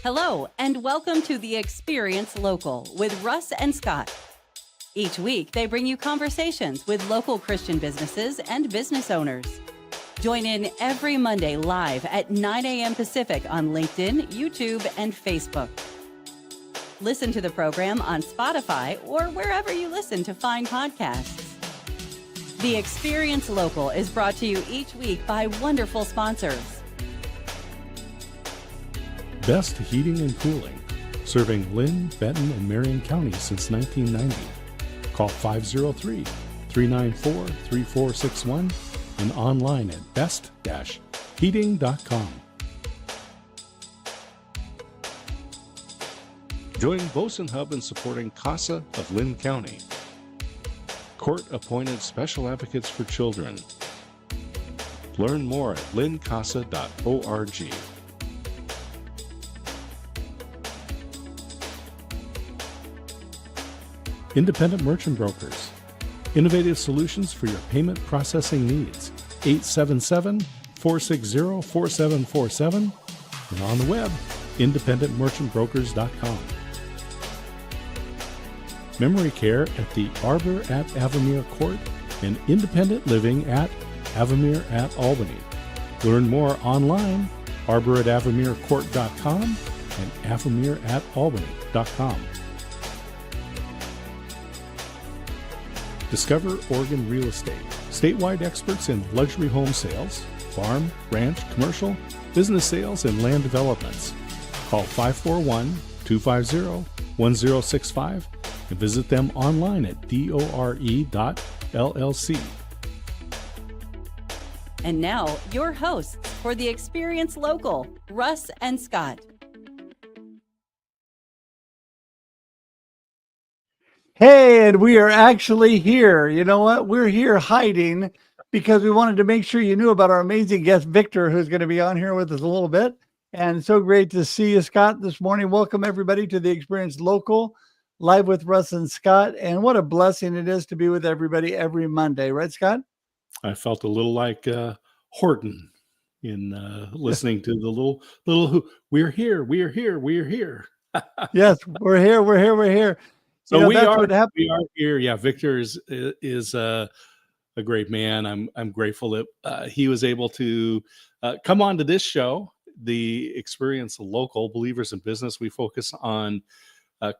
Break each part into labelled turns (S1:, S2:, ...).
S1: Hello, and welcome to The Experience Local with Russ and Scott. Each week, they bring you conversations with local Christian businesses and business owners. Join in every Monday live at 9 a.m. Pacific on LinkedIn, YouTube, and Facebook. Listen to the program on Spotify or wherever you listen to fine podcasts. The Experience Local is brought to you each week by wonderful sponsors.
S2: Best Heating and Cooling, serving Lynn, Benton, and Marion counties since 1990. Call 503-394-3461 and online at best-heating.com. Join Boson Hub in supporting CASA of Lynn County. Court-appointed special advocates for children. Learn more at lyncasa.org. Independent Merchant Brokers. Innovative solutions for your payment processing needs. 877-460-4747 and on the web, independentmerchantbrokers.com. Memory care at the Arbor at Avamere Court and Independent Living at Avamere at Albany. Learn more online, arboratavamerecourt.com and avamereatalbany.com. Discover Oregon Real Estate. Statewide experts in luxury home sales, farm, ranch, commercial, business sales, and land developments. Call 541-250-1065 and visit them online at dore.llc.
S1: And now, your hosts for The Experience Local, Russ and Scott.
S3: Hey, and we are actually here. You know what? We're here hiding because we wanted to make sure you knew about our amazing guest, Victor, who's going to be on here with us a little bit. And so great to see you, Scott, this morning. Welcome, everybody, to The Experience Local, live with Russ and Scott. And what a blessing it is to be with everybody every Monday. Right, Scott?
S2: I felt a little like Horton in listening to the little we're here.
S3: Yes, we're here.
S2: So
S3: we
S2: are here. Yeah, Victor is a great man. I'm grateful that he was able to come on to this show, The Experience Local, Believers in Business. We focus on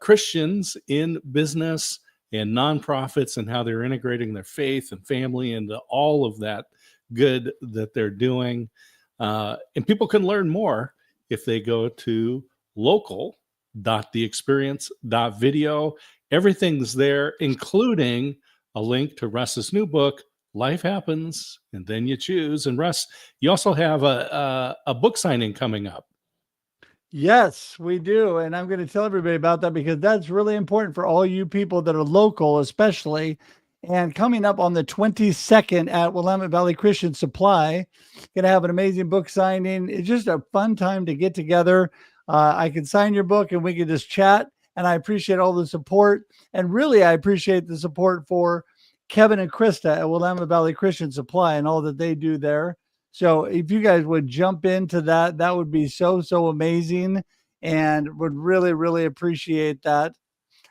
S2: Christians in business and nonprofits and how they're integrating their faith and family into all of that good that they're doing. And people can learn more if they go to local.theexperience.video. Everything's there, including a link to Russ's new book, Life Happens, and Then You Choose. And Russ, you also have a book signing coming up.
S3: Yes, we do. And I'm going to tell everybody about that because that's really important for all you people that are local, especially. And coming up on the 22nd at Willamette Valley Christian Supply, going to have an amazing book signing. It's just a fun time to get together. I can sign your book and we can just chat. And I appreciate all the support. And really, I appreciate the support for Kevin and Krista at Willamette Valley Christian Supply and all that they do there. So if you guys would jump into that, that would be so amazing and would really, really appreciate that.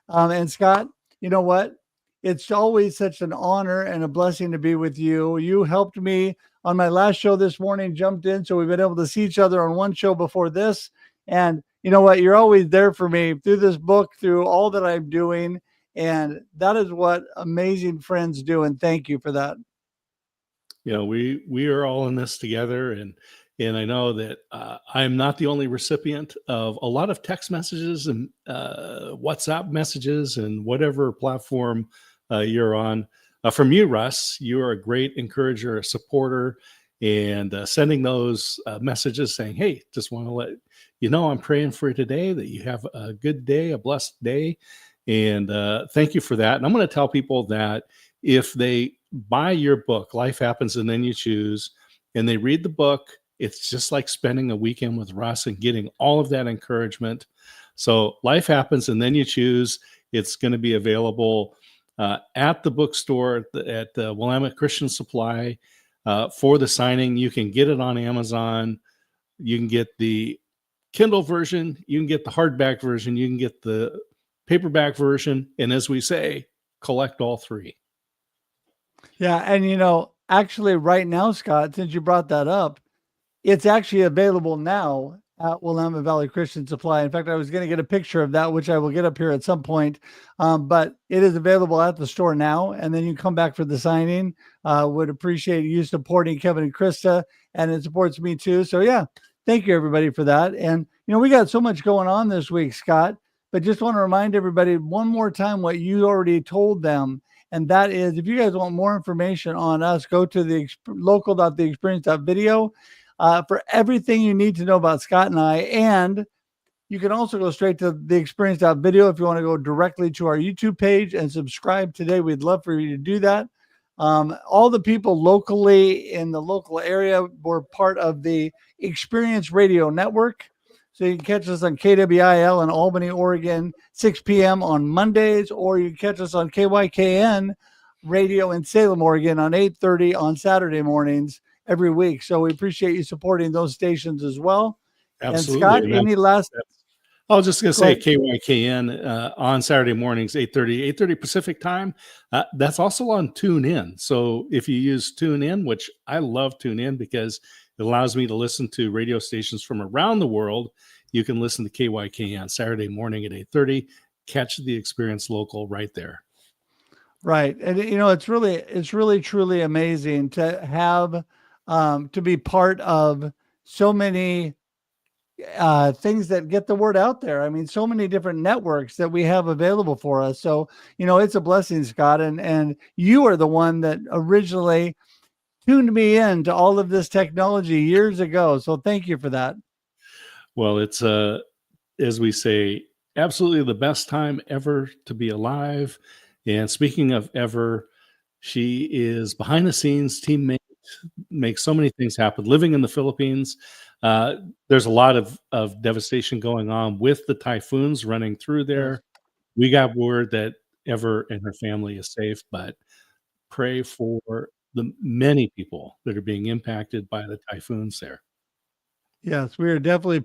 S3: And Scott, you know what? It's always such an honor and a blessing to be with you. You helped me on my last show this morning, jumped in. So we've been able to see each other on one show before this. And you know what? You're always there for me through this book, through all that I'm doing. And that is what amazing friends do. And thank you for that.
S2: You know, we are all in this together. And I know that I'm not the only recipient of a lot of text messages and WhatsApp messages and whatever platform you're on. From you, Russ, you are a great encourager, a supporter, and sending those messages saying, hey, just want to let you know I'm praying for you today, that you have a good day, a blessed day. And thank you for that. And I'm going to tell people that if they buy your book, Life Happens and Then You Choose, and they read the book, it's just like spending a weekend with Russ and getting all of that encouragement. So Life Happens and Then You Choose. It's going to be available at the bookstore at Willamette Christian Supply for the signing. You can get it on Amazon. You can get the Kindle version, you can get the hardback version, you can get the paperback version, and as we say, collect all three.
S3: Yeah, and actually right now, Scott, since you brought that up, it's actually available now at Willamette Valley Christian Supply. In fact, I was going to get a picture of that, which I will get up here at some point. But it is available at the store now, and then you come back for the signing. Would appreciate you supporting Kevin and Krista, and it supports me too. So yeah, thank you everybody for that. And we got so much going on this week, Scott, but just want to remind everybody one more time what you already told them. And that is, if you guys want more information on us, go to the local.theexperience.video for everything you need to know about Scott and I. And you can also go straight to theexperience.video if you want to go directly to our YouTube page and subscribe today. We'd love for you to do that. All the people locally in the local area were part of the Experience Radio Network. So you can catch us on KWIL in Albany, Oregon, 6 p.m. on Mondays, or you can catch us on KYKN Radio in Salem, Oregon on 8:30 on Saturday mornings every week. So we appreciate you supporting those stations as well.
S2: Absolutely.
S3: And Scott, any last...
S2: I was just going to say KYKN on Saturday mornings, 8:30 Pacific time. That's also on TuneIn. So if you use TuneIn, which I love TuneIn because it allows me to listen to radio stations from around the world, you can listen to KYKN Saturday morning at 8:30. Catch the Experience Local right there.
S3: Right. And it's really truly amazing to have to be part of so many things that get the word out there. I mean, so many different networks that we have available for us. So, it's a blessing, Scott. And you are the one that originally tuned me in to all of this technology years ago. So thank you for that.
S2: Well, it's, as we say, absolutely the best time ever to be alive. And speaking of ever, she is behind the scenes teammate, makes so many things happen, living in the Philippines. There's a lot of devastation going on with the typhoons running through there.
S3: Yes.
S2: We got word that Ever and her family is safe, but pray for the many people that are being impacted by the typhoons there.
S3: Yes, we are definitely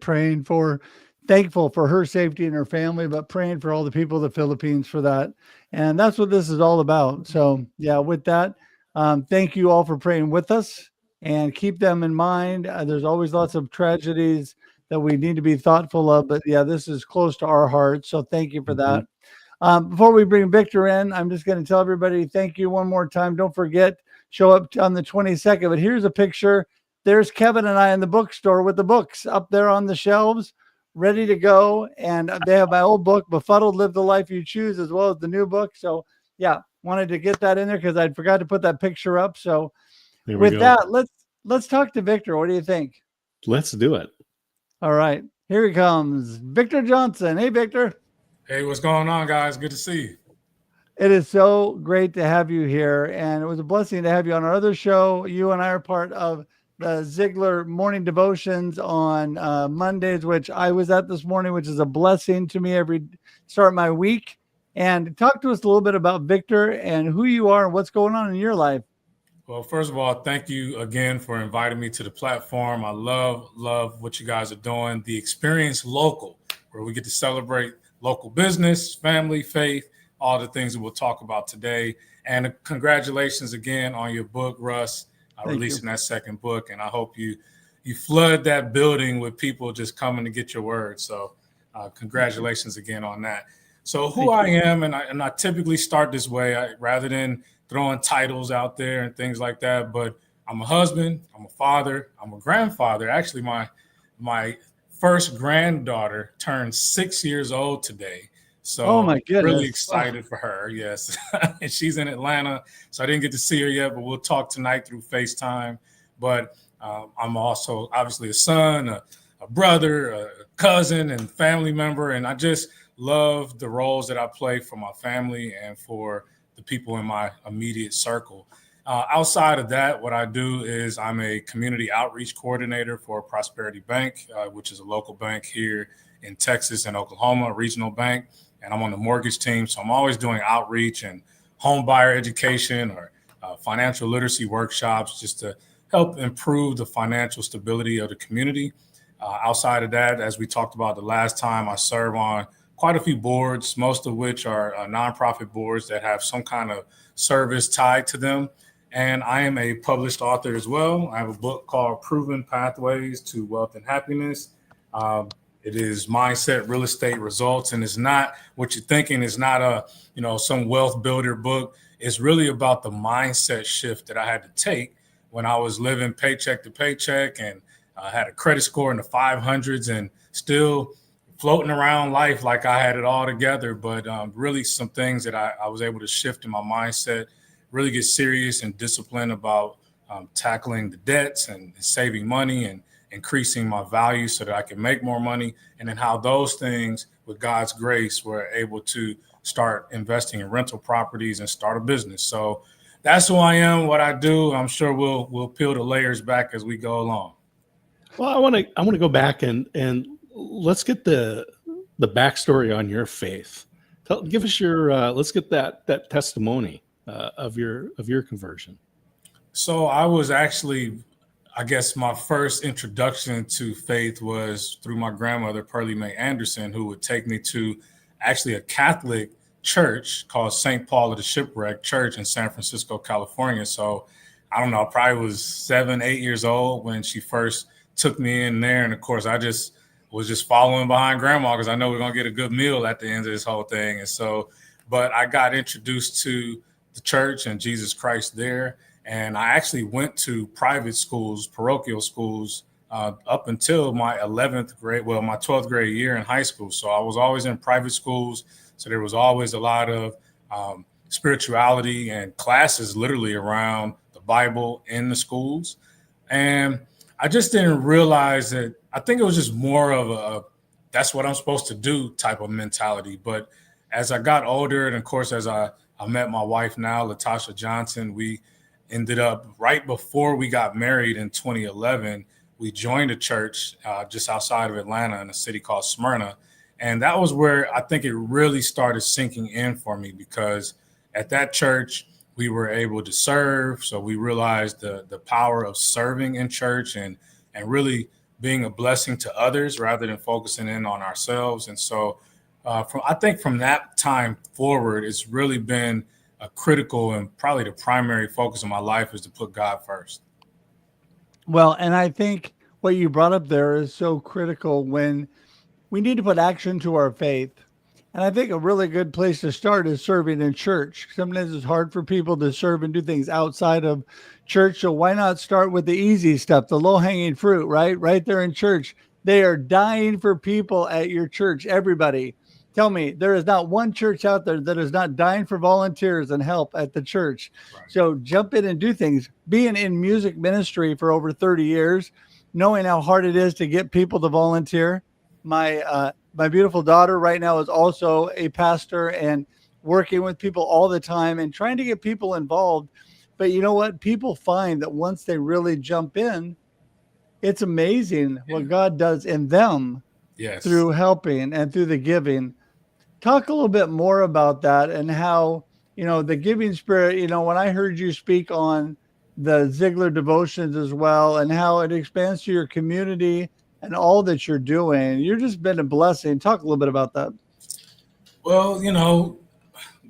S3: thankful for her safety and her family, but praying for all the people of the Philippines for that. And that's what this is all about. So yeah, with that, thank you all for praying with us and keep them in mind. There's always lots of tragedies that we need to be thoughtful of, but yeah, this is close to our hearts. So thank you for that. Before we bring Victor in, I'm just going to tell everybody, thank you one more time. Don't forget, show up on the 22nd, but here's a picture. There's Kevin and I in the bookstore with the books up there on the shelves, ready to go. And they have my old book, Befuddled, Live the Life You Choose, as well as the new book. So yeah, wanted to get that in there because I forgot to put that picture up. So with that, let's talk to Victor. What do you think?
S2: Let's do it.
S3: All right, here he comes, Victor Johnson. Hey, Victor.
S4: Hey, what's going on, guys? Good to see you.
S3: It is so great to have you here. And it was a blessing to have you on our other show. You and I are part of the Ziegler morning devotions on Mondays, which I was at this morning, which is a blessing to me every start of my week. And talk to us a little bit about Victor and who you are and what's going on in your life.
S4: Well, first of all, thank you again for inviting me to the platform. I love what you guys are doing. The Experience Local, where we get to celebrate local business, family, faith, all the things that we'll talk about today. And congratulations again on your book, Russ, releasing that second book. And I hope you flood that building with people just coming to get your word. So congratulations again on that. So who I am, and I typically start this way, rather than throwing titles out there and things like that, but I'm a husband, I'm a father, I'm a grandfather. Actually, my first granddaughter turned 6 years old today. So
S3: oh my goodness.
S4: Really excited for her. Yes. And she's in Atlanta. So I didn't get to see her yet, but we'll talk tonight through FaceTime. But I'm also obviously a son, a brother, a cousin, and family member. And I just love the roles that I play for my family and for the people in my immediate circle. Outside of that, what I do is I'm a community outreach coordinator for Prosperity Bank, which is a local bank here in Texas and Oklahoma, a regional bank. And I'm on the mortgage team. So I'm always doing outreach and home buyer education or financial literacy workshops just to help improve the financial stability of the community. Outside of that, as we talked about the last time, I serve on quite a few boards, most of which are nonprofit boards that have some kind of service tied to them. And I am a published author as well. I have a book called Proven Pathways to Wealth and Happiness. It is mindset, real estate results, and it's not what you're thinking. It's not some wealth builder book. It's really about the mindset shift that I had to take when I was living paycheck to paycheck and had a credit score in the 500s and still floating around life like I had it all together. But really some things that I was able to shift in my mindset, really get serious and disciplined about tackling the debts and saving money and increasing my value so that I can make more money. And then how those things, with God's grace, were able to start investing in rental properties and start a business. So that's who I am, what I do. I'm sure we'll peel the layers back as we go along.
S2: Well, I want to go back and let's get the backstory on your faith. Give us your let's get that testimony of your conversion.
S4: So I was actually, I guess my first introduction to faith was through my grandmother, Pearlie Mae Anderson, who would take me to actually a Catholic church called St. Paul of the Shipwreck Church in San Francisco, California. So I don't know, I probably was 7, 8 years old when she first took me in there. And of course, I just was just following behind grandma because I know we're going to get a good meal at the end of this whole thing. And so, but I got introduced to the church and Jesus Christ there. And I actually went to private schools, parochial schools, up until my 11th grade, my 12th grade year in high school. So I was always in private schools. So there was always a lot of spirituality and classes literally around the Bible in the schools. And I just didn't realize that. I think it was just more of a that's what I'm supposed to do type of mentality. But as I got older, and of course, as I met my wife now, Latasha Johnson, we ended up right before we got married in 2011. We joined a church just outside of Atlanta in a city called Smyrna. And that was where I think it really started sinking in for me, because at that church, we were able to serve. So we realized the power of serving in church and really being a blessing to others rather than focusing in on ourselves. And so I think from that time forward, it's really been a critical and probably the primary focus of my life is to put God first.
S3: Well, and I think what you brought up there is so critical when we need to put action to our faith. And I think a really good place to start is serving in church. Sometimes it's hard for people to serve and do things outside of church. So why not start with the easy stuff, the low-hanging fruit, right? Right there in church. They are dying for people at your church. Everybody, tell me, there is not one church out there that is not dying for volunteers and help at the church. Right. So jump in and do things. Being in music ministry for over 30 years, knowing how hard it is to get people to volunteer. My beautiful daughter right now is also a pastor and working with people all the time and trying to get people involved. But you know what? People find that once they really jump in, it's amazing what God does in them through helping and through the giving. Talk a little bit more about that and how, the giving spirit, when I heard you speak on the Ziegler devotions as well and how it expands to your community and all that you're doing, you've just been a blessing. Talk a little bit about that.
S4: Well,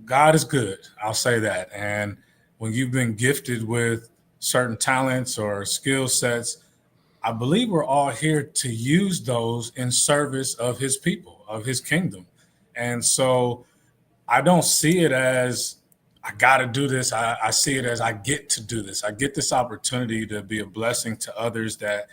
S4: God is good. I'll say that. And when you've been gifted with certain talents or skill sets, I believe we're all here to use those in service of his people, of his kingdom. And so I don't see it as I got to do this. I see it as I get to do this. I get this opportunity to be a blessing to others that,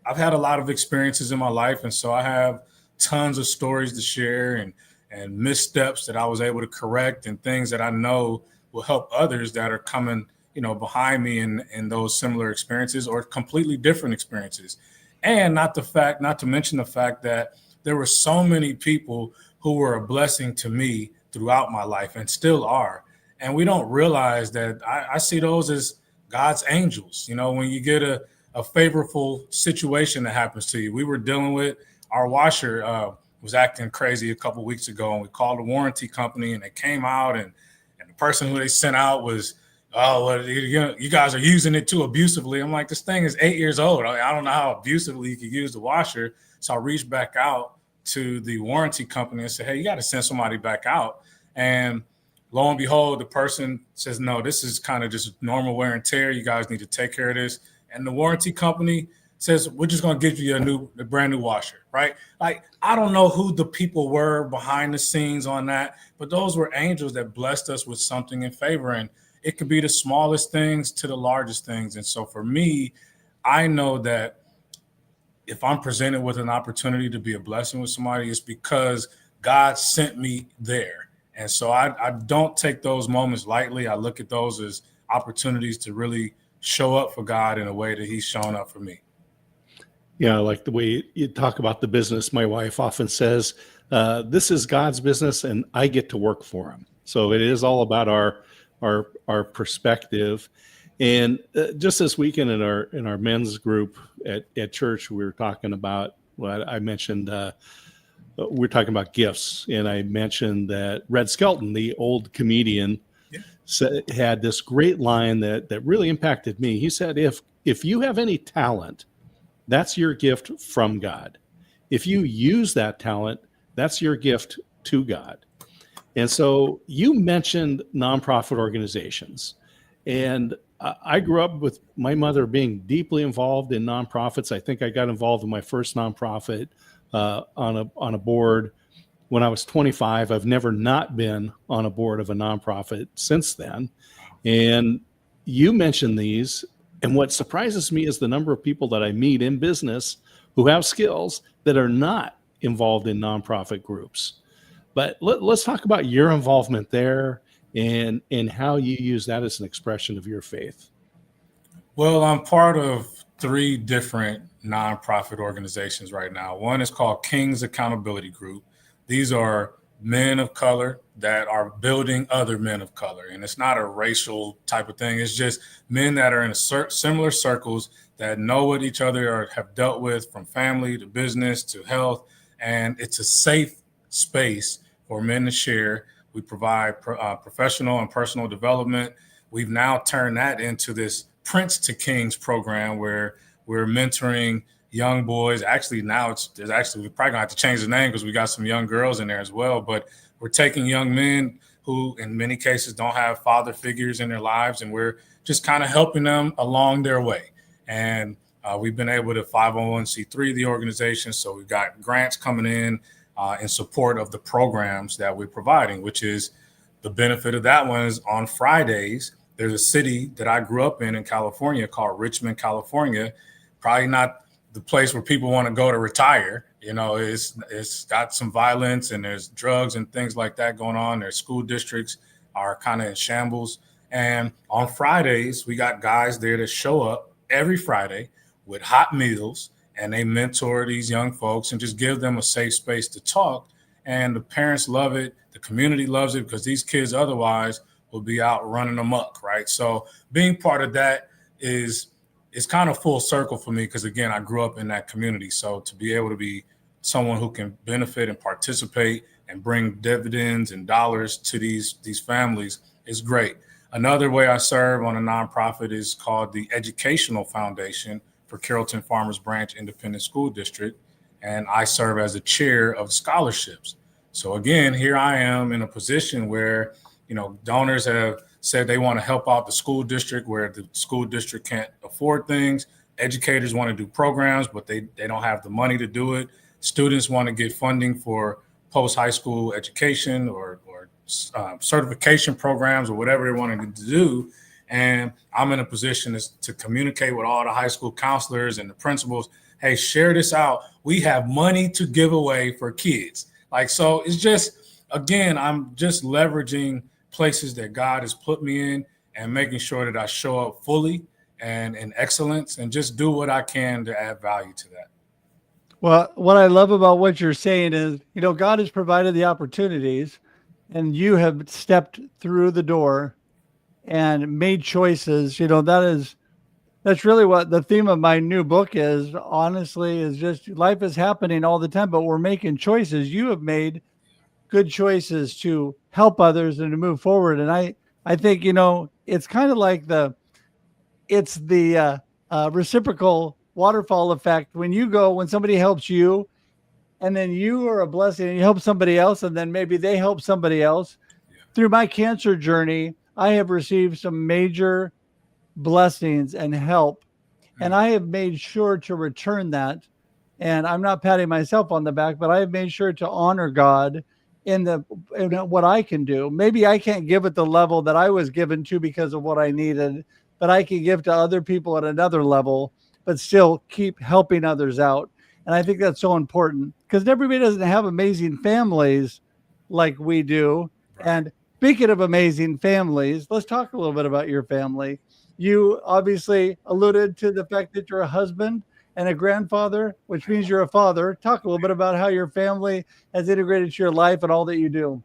S4: I've had a lot of experiences in my life. And so I have tons of stories to share and missteps that I was able to correct and things that I know will help others that are coming, behind me in those similar experiences or completely different experiences. And not to mention the fact that there were so many people who were a blessing to me throughout my life and still are. And we don't realize that I see those as God's angels. When you get a favorable situation that happens to you. We were dealing with our washer was acting crazy a couple of weeks ago, and we called the warranty company, and they came out, and the person who they sent out was, oh, well, you guys are using it too abusively. I'm like, this thing is 8 years old. I don't know how abusively you could use the washer. So I reached back out to the warranty company and said, hey, you got to send somebody back out. And lo and behold, the person says, no, this is kind of just normal wear and tear. You guys need to take care of this. And the warranty company says, we're just going to give you a brand new washer, right? Like, I don't know who the people were behind the scenes on that, but those were angels that blessed us with something in favor. And it could be the smallest things to the largest things. And so for me, I know that if I'm presented with an opportunity to be a blessing with somebody, it's because God sent me there. And so I don't take those moments lightly. I look at those as opportunities to really show up for God in a way that he's shown up for me.
S2: Yeah, like the way you talk about the business. My wife often says, this is God's business and I get to work for him. So it is all about our perspective. And just this weekend in our men's group at church, we were talking about, well, I mentioned, we're talking about gifts. And I mentioned that Red Skelton, the old comedian, had this great line that really impacted me. He said, if you have any talent, that's your gift from God. If you use that talent, that's your gift to God. And so you mentioned nonprofit organizations. And I grew up with my mother being deeply involved in nonprofits. I think I got involved in my first nonprofit on a board when I was 25. I've never not been on a board of a nonprofit since then. And you mentioned these. And what surprises me is the number of people that I meet in business who have skills that are not involved in nonprofit groups. But let's talk about your involvement there and how you use that as an expression of your faith.
S4: Well, I'm part of 3 different nonprofit organizations right now. One is called King's Accountability Group. These are men of color that are building other men of color. And it's not a racial type of thing. It's just men that are in similar circles that know what each other have dealt with, from family to business to health. And it's a safe space for men to share. We provide professional and personal development. We've now turned that into this Prince to Kings program where we're mentoring young boys. Actually, now we're probably gonna have to change the name because we got some young girls in there as well. But we're taking young men who in many cases don't have father figures in their lives, and we're just kind of helping them along their way. And we've been able to 501c3 the organization. So we've got grants coming in support of the programs that we're providing, which is the benefit of that one is on Fridays. There's a city that I grew up in California called Richmond, California. Probably not the place where people want to go to retire. You know, it's got some violence and there's drugs and things like that going on. Their school districts are kind of in shambles. And on Fridays, we got guys there that show up every Friday with hot meals, and they mentor these young folks and just give them a safe space to talk. And the parents love it. The community loves it because these kids otherwise will be out running amok, right? So being part of that is kind of full circle for me because, again, I grew up in that community. So to be able to be someone who can benefit and participate and bring dividends and dollars to these families is great. Another way I serve on a nonprofit is called the Educational Foundation for Carrollton Farmers Branch Independent School District, and I serve as the chair of scholarships. So again, here I am in a position where, you know, donors have said they want to help out the school district where the school district can't afford things. Educators want to do programs, but they don't have the money to do it. Students want to get funding for post-high school education or certification programs or whatever they want to do. And I'm in a position to communicate with all the high school counselors and the principals. Hey, share this out. We have money to give away for kids. Like, so it's just, again, I'm just leveraging places that God has put me in and making sure that I show up fully and in excellence and just do what I can to add value to that.
S3: Well, what I love about what you're saying is, you know, God has provided the opportunities and you have stepped through the door and made choices. You know, that's really what the theme of my new book is, honestly, is just life is happening all the time, but we're making choices. You have made good choices to help others and to move forward. And I think, you know, it's kind of like it's the reciprocal waterfall effect. When somebody helps you, and then you are a blessing and you help somebody else, and then maybe they help somebody else.
S4: Yeah.
S3: Through my cancer journey, I have received some major blessings and help, and I have made sure to return that. And I'm not patting myself on the back, but I have made sure to honor God in what I can do. Maybe I can't give at the level that I was given to because of what I needed, but I can give to other people at another level, but still keep helping others out. And I think that's so important because everybody doesn't have amazing families like we do.
S4: Right.
S3: And speaking of amazing families, let's talk a little bit about your family. You obviously alluded to the fact that you're a husband and a grandfather, which means you're a father. Talk a little bit about how your family has integrated to your life and all that you do.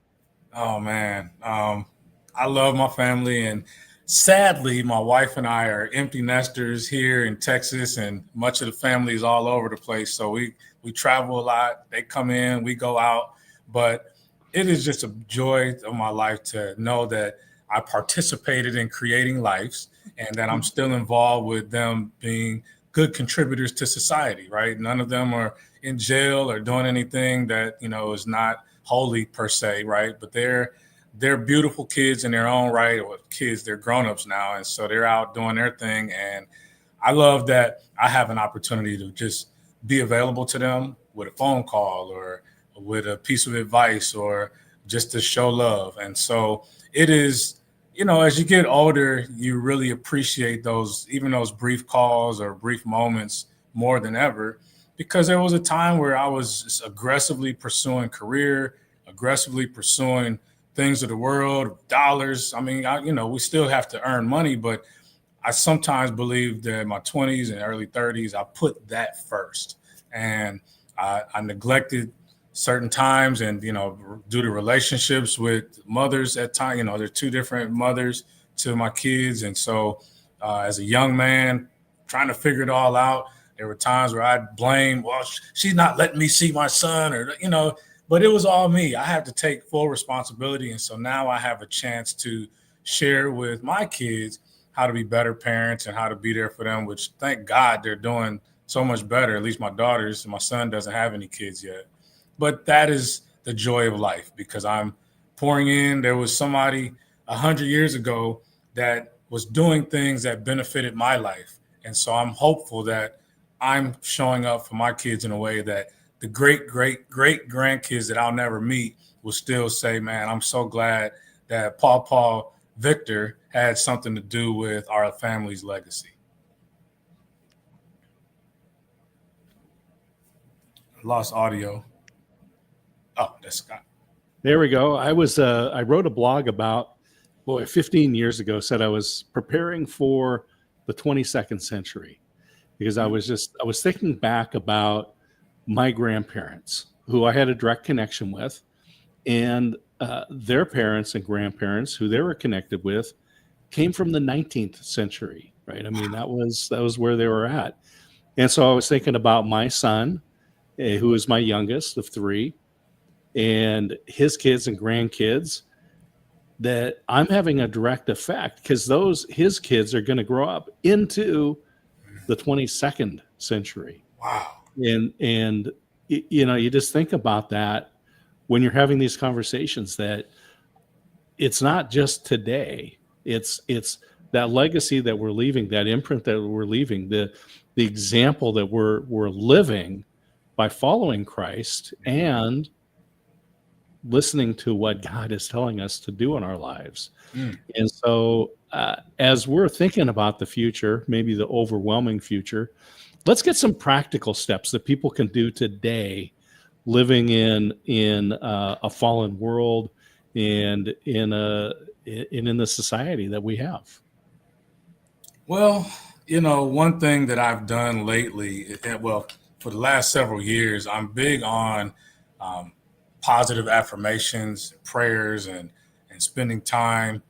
S4: Oh man, I love my family, and sadly, my wife and I are empty nesters here in Texas, and much of the family is all over the place. So we travel a lot. They come in, we go out, but it is just a joy of my life to know that I participated in creating lives, and that I'm still involved with them being good contributors to society. Right? None of them are in jail or doing anything that is not holy per se, right? But they're beautiful kids in their own right, or kids, they're grown-ups now, and so they're out doing their thing. And I love that I have an opportunity to just be available to them with a phone call or with a piece of advice or just to show love. And so it is, as you get older, you really appreciate those brief calls or brief moments more than ever, because there was a time where I was just aggressively pursuing career, aggressively pursuing things of the world, dollars. I mean, we still have to earn money, but I sometimes believe that in my 20s and early 30s, I put that first. And I neglected certain times, and, due to relationships with mothers at time, there's two different mothers to my kids. And so as a young man trying to figure it all out, there were times where I'd blame, well, she's not letting me see my son, or, but it was all me. I had to take full responsibility. And so now I have a chance to share with my kids how to be better parents and how to be there for them, which thank God they're doing so much better. At least my daughters, my son doesn't have any kids yet. But that is the joy of life, because I'm pouring in. There was somebody 100 years ago that was doing things that benefited my life. And so I'm hopeful that I'm showing up for my kids in a way that the great, great, great grandkids that I'll never meet will still say, man, I'm so glad that Paul Victor had something to do with our family's legacy. Lost audio. Oh, that's Scott.
S2: There we go. I wrote a blog about, 15 years ago, said I was preparing for the 22nd century, because I was thinking back about my grandparents, who I had a direct connection with, and their parents and grandparents, who they were connected with, came from the 19th century, right? I mean, that was where they were at. And so I was thinking about my son, who is my youngest of three, and his kids and grandkids, that I'm having a direct effect, because his kids are going to grow up into the 22nd century.
S4: Wow.
S2: And you just think about that when you're having these conversations, that it's not just today. It's that legacy that we're leaving, that imprint that we're leaving, the example that we're living by following Christ and listening to what God is telling us to do in our lives. And so as we're thinking about the future, maybe the overwhelming future, let's get some practical steps that people can do today, living in a fallen world and in the society that we have.
S4: Well, one thing that I've done lately, for the last several years, I'm big on positive affirmations, prayers, and spending time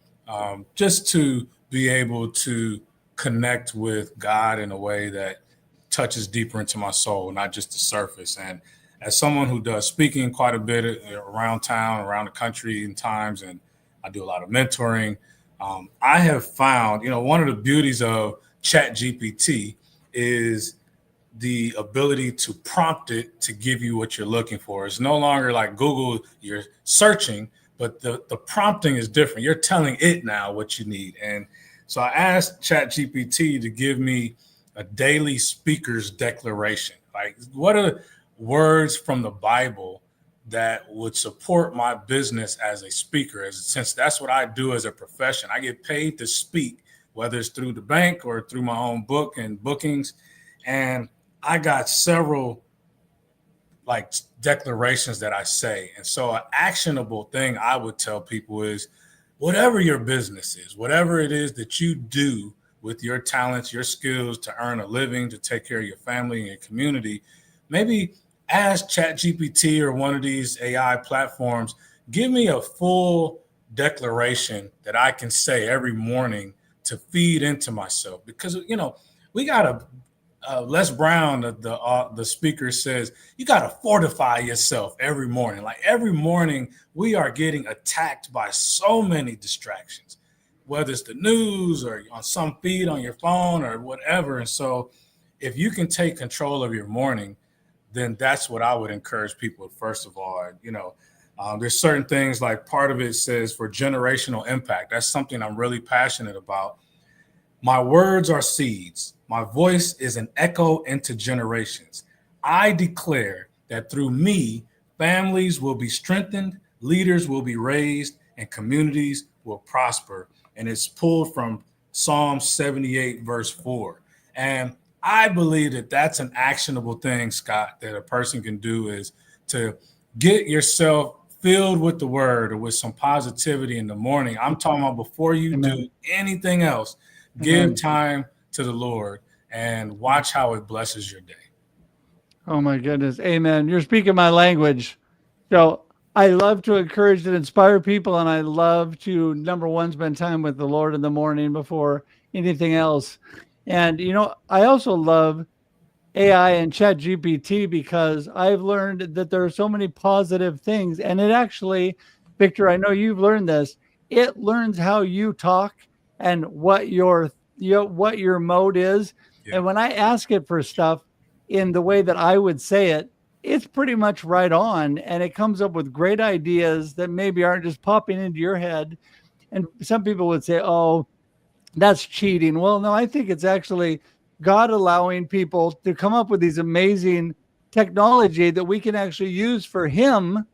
S4: just to be able to connect with God in a way that touches deeper into my soul, not just the surface. And as someone who does speaking quite a bit around town, around the country in times, and I do a lot of mentoring, I have found, one of the beauties of ChatGPT is the ability to prompt it to give you what you're looking for. It's no longer like Google, you're searching, but the prompting is different. You're telling it now what you need. And so I asked ChatGPT to give me a daily speaker's declaration. Like, what are words from the Bible that would support my business as a speaker? Since that's what I do as a profession, I get paid to speak, whether it's through the bank or through my own book and bookings. And I got several like declarations that I say. And so an actionable thing I would tell people is, whatever your business is, whatever it is that you do with your talents, your skills to earn a living, to take care of your family and your community, maybe ask ChatGPT or one of these AI platforms, give me a full declaration that I can say every morning to feed into myself. Because, we got to, Les Brown, the speaker, says, you got to fortify yourself every morning. Like every morning, we are getting attacked by so many distractions, whether it's the news or on some feed on your phone or whatever. And so if you can take control of your morning, then that's what I would encourage people. First of all, there's certain things, like part of it says for generational impact. That's something I'm really passionate about. My words are seeds. My voice is an echo into generations. I declare that through me, families will be strengthened, leaders will be raised, and communities will prosper. And it's pulled from Psalm 78, verse 4. And I believe that that's an actionable thing, Scott, that a person can do, is to get yourself filled with the word or with some positivity in the morning. I'm talking about before you do anything else, give time to the Lord and watch how it blesses your day.
S3: Oh my goodness. Amen. You're speaking my language. So I love to encourage and inspire people. And I love to, number one, spend time with the Lord in the morning before anything else. And, I also love AI and ChatGPT because I've learned that there are so many positive things. And it actually, Victor, I know you've learned this. It learns how you talk and what your mode is. Yeah. And when I ask it for stuff in the way that I would say it, it's pretty much right on. And it comes up with great ideas that maybe aren't just popping into your head. And some people would say, oh, that's cheating. Well, no, I think it's actually God allowing people to come up with these amazing technology that we can actually use for him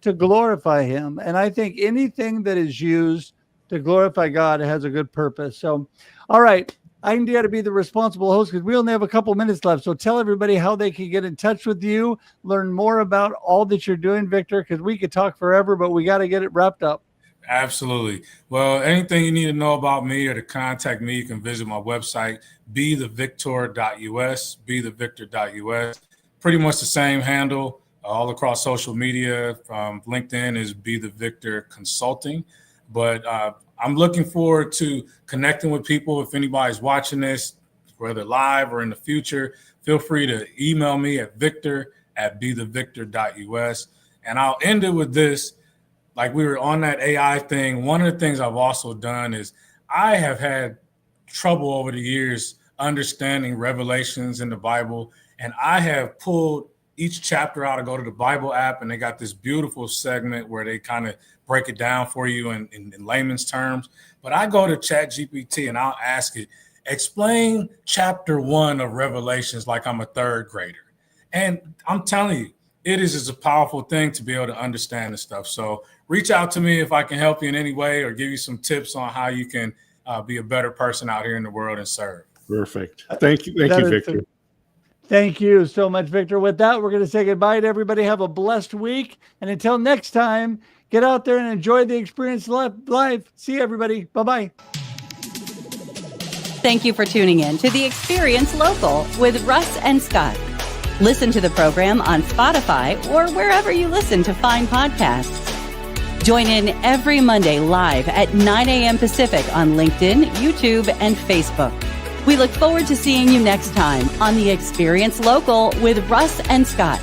S3: to glorify him. And I think anything that is used to glorify God has a good purpose. So, all right, I need to be the responsible host because we only have a couple minutes left. So tell everybody how they can get in touch with you, learn more about all that you're doing, Victor, because we could talk forever, but we got to get it wrapped up.
S4: Absolutely. Well, anything you need to know about me or to contact me, you can visit my website, bethevictor.us, bethevictor.us. Pretty much the same handle all across social media. LinkedIn is Be The Victor Consulting. But I'm looking forward to connecting with people. If anybody's watching this, whether live or in the future, feel free to email me at victor@bethevictor.us. And I'll end it with this. Like we were on that AI thing. One of the things I've also done is I have had trouble over the years understanding revelations in the Bible. And I have pulled each chapter out. I go to the Bible app and they got this beautiful segment where they kind of break it down for you in layman's terms. But I go to ChatGPT and I'll ask it, explain chapter 1 of Revelations like I'm a third grader. And I'm telling you, it is just a powerful thing to be able to understand this stuff. So reach out to me if I can help you in any way or give you some tips on how you can be a better person out here in the world and serve.
S2: Perfect. Thank you. Thank you, Victor.
S3: Thank you so much, Victor. With that, we're going to say goodbye to everybody. Have a blessed week. And until next time, get out there and enjoy the experience live. See you, everybody. Bye-bye.
S1: Thank you for tuning in to The Experience Local with Russ and Scott. Listen to the program on Spotify or wherever you listen to fine podcasts. Join in every Monday live at 9 a.m. Pacific on LinkedIn, YouTube, and Facebook. We look forward to seeing you next time on The Experience Local with Russ and Scott.